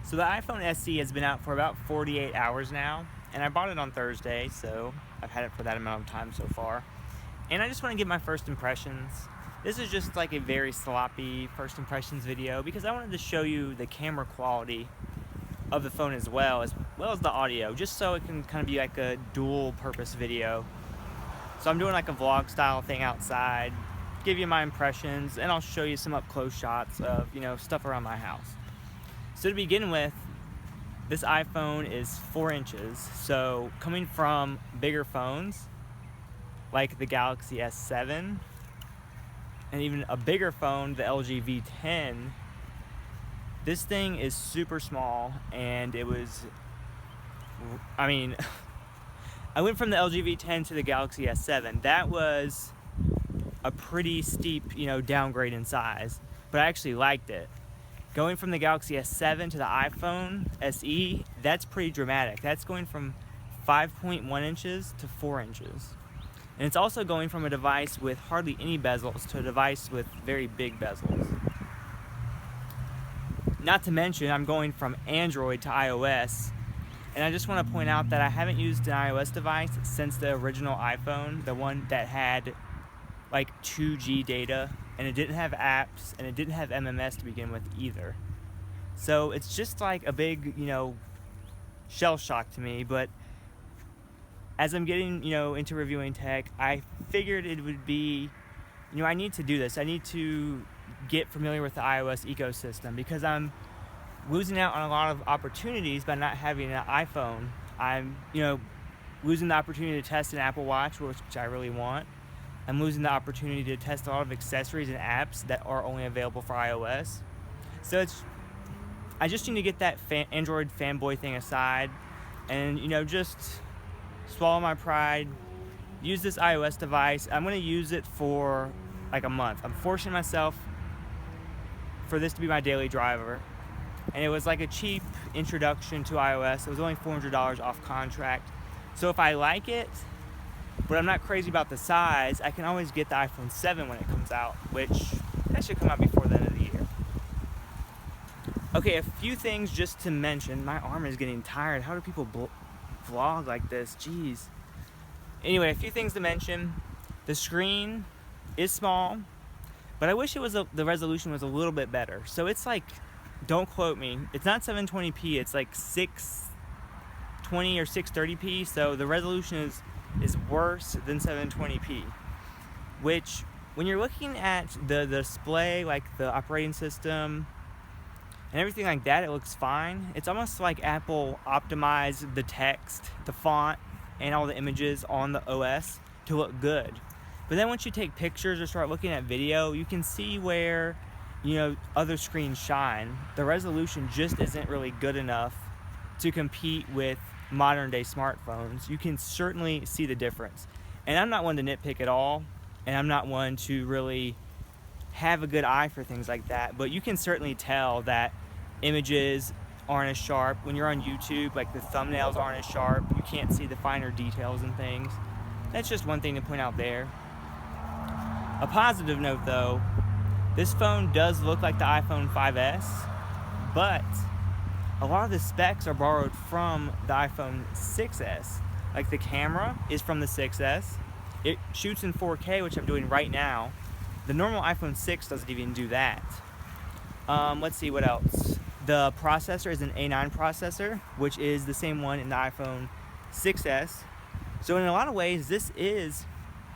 So the iPhone SE has been out for about 48 hours now, and I bought it on Thursday, so I've had it for that amount of time so far. And I just want to give my first impressions. This is just like a very sloppy first impressions video because I wanted to show you the camera quality of the phone as well as the audio, just so it can kind of be like a dual purpose video. So I'm doing like a vlog style thing outside, give you my impressions, and I'll show you some up close shots of, stuff around my house. So to begin with, this iPhone is 4 inches. So coming from bigger phones like the Galaxy S7 and even a bigger phone, the LG V10, this thing is super small, and I went from the LG V10 to the Galaxy S7. That was a pretty steep, downgrade in size, but I actually liked it. Going from the Galaxy S7 to the iPhone SE, that's pretty dramatic. That's going from 5.1 inches to 4 inches. And it's also going from a device with hardly any bezels to a device with very big bezels. Not to mention, I'm going from Android to iOS, and I just want to point out that I haven't used an iOS device since the original iPhone, the one that had like 2G data, and it didn't have apps, and it didn't have MMS to begin with either. So it's just like a big, shell shock to me. But as I'm getting, into reviewing tech, I figured it would be, I need to do this. I need to get familiar with the iOS ecosystem because I'm losing out on a lot of opportunities by not having an iPhone. I'm, losing the opportunity to test an Apple Watch, which I really want. I'm losing the opportunity to test a lot of accessories and apps that are only available for iOS. So I just need to get that Android Fanboy thing aside and, just swallow my pride, use this iOS device. I'm going to use it for like a month. I'm forcing myself for this to be my daily driver. And it was like a cheap introduction to iOS. It was only $400 off contract. So if I like it, but I'm not crazy about the size, I can always get the iPhone 7 when it comes out, which that should come out before the end of the year. Okay, a few things just to mention. My arm is getting tired. How do people vlog like this? Jeez. Anyway, a few things to mention. The screen is small, but I wish the resolution was a little bit better. So it's like, don't quote me, it's not 720p, it's like 620 or 630p, so the resolution is worse than 720p, which when you're looking at the display, like the operating system and everything like that, it looks fine. It's almost like Apple optimized the text, the font, and all the images on the OS to look good. But then once you take pictures or start looking at video, you can see where, other screens shine. The resolution just isn't really good enough to compete with modern day smartphones. You can certainly see the difference. And I'm not one to nitpick at all, and I'm not one to really have a good eye for things like that, but you can certainly tell that images aren't as sharp. When you're on YouTube, like the thumbnails aren't as sharp. You can't see the finer details and things. That's just one thing to point out there. A positive note though, this phone does look like the iPhone 5S, but a lot of the specs are borrowed from the iPhone 6S. Like the camera is from the 6S. It shoots in 4K, which I'm doing right now. The normal iPhone 6 doesn't even do that. Let's see what else. The processor is an A9 processor, which is the same one in the iPhone 6S. So in a lot of ways, this is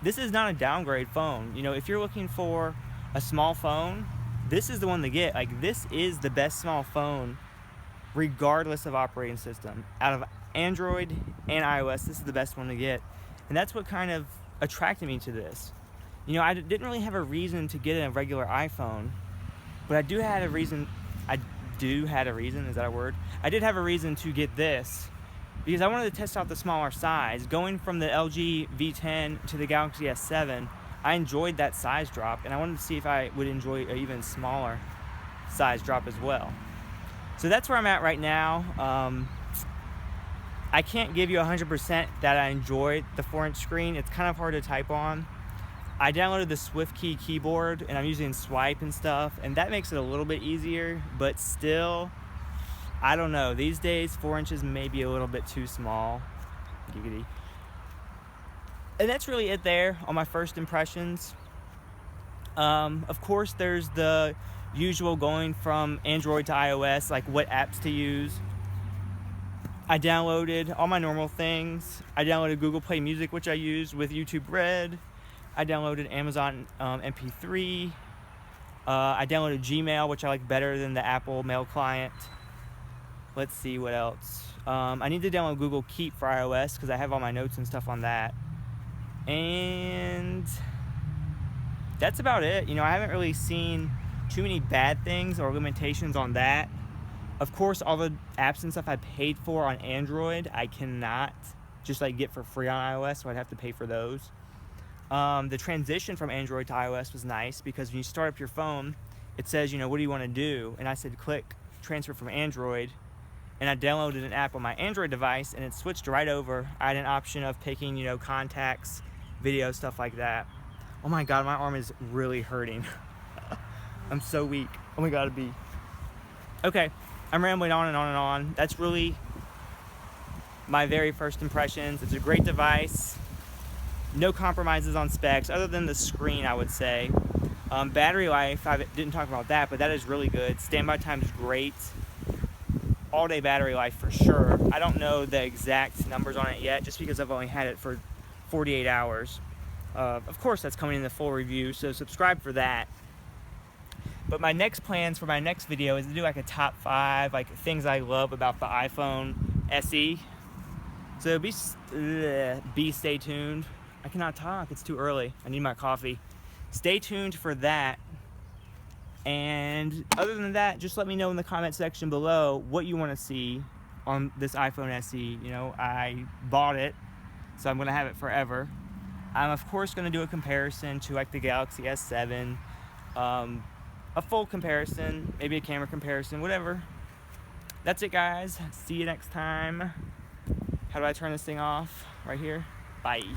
not a downgrade phone. If you're looking for a small phone, this is the one to get. Like, this is the best small phone regardless of operating system. Out of Android and iOS, this is the best one to get. And that's what kind of attracted me to this. I didn't really have a reason to get a regular iPhone, but I did have a reason, is that a word? I did have a reason to get this because I wanted to test out the smaller size. Going from the LG V10 to the Galaxy S7, I enjoyed that size drop, and I wanted to see if I would enjoy an even smaller size drop as well. So that's where I'm at right now. I can't give you 100% that I enjoyed the 4-inch screen. It's kind of hard to type on. I downloaded the SwiftKey keyboard, and I'm using swipe and stuff, and that makes it a little bit easier, but still, I don't know. These days, 4 inches may be a little bit too small. Giggity. And that's really it there on my first impressions. Of course, there's the usual going from Android to iOS, like what apps to use. I downloaded all my normal things. I downloaded Google Play Music, which I used with YouTube Red. I downloaded Amazon MP3. I downloaded Gmail, which I like better than the Apple Mail client. Let's see what else. I need to download Google Keep for iOS because I have all my notes and stuff on that. And that's about it. You know, I haven't really seen too many bad things or limitations on that. Of course, all the apps and stuff I paid for on Android, I cannot just like get for free on iOS, so I'd have to pay for those. The transition from Android to iOS was nice because when you start up your phone, it says, you know, what do you want to do? And I said, click transfer from Android. And I downloaded an app on my Android device and it switched right over. I had an option of picking, you know, contacts, video, stuff like that. Oh my God, my arm is really hurting. I'm so weak. Oh my God, okay, I'm rambling on and on and on. That's really my very first impressions. It's a great device. No compromises on specs other than the screen, I would say. Battery life, I didn't talk about that, but that is really good. Standby time is great. All day battery life for sure. I don't know the exact numbers on it yet just because I've only had it for 48 hours. Of course, that's coming in the full review, so subscribe for that. But my next plans for my next video is to do like a top 5 like things I love about the iPhone SE. So stay tuned. I cannot talk, it's too early. I need my coffee. Stay tuned for that. And other than that, just let me know in the comment section below what you want to see on this iPhone SE. You know, I bought it, so I'm going to have it forever. I'm of course going to do a comparison to like the Galaxy S7, a full comparison, maybe a camera comparison, whatever. That's it, guys. See you next time. How do I turn this thing off? Right here. Bye.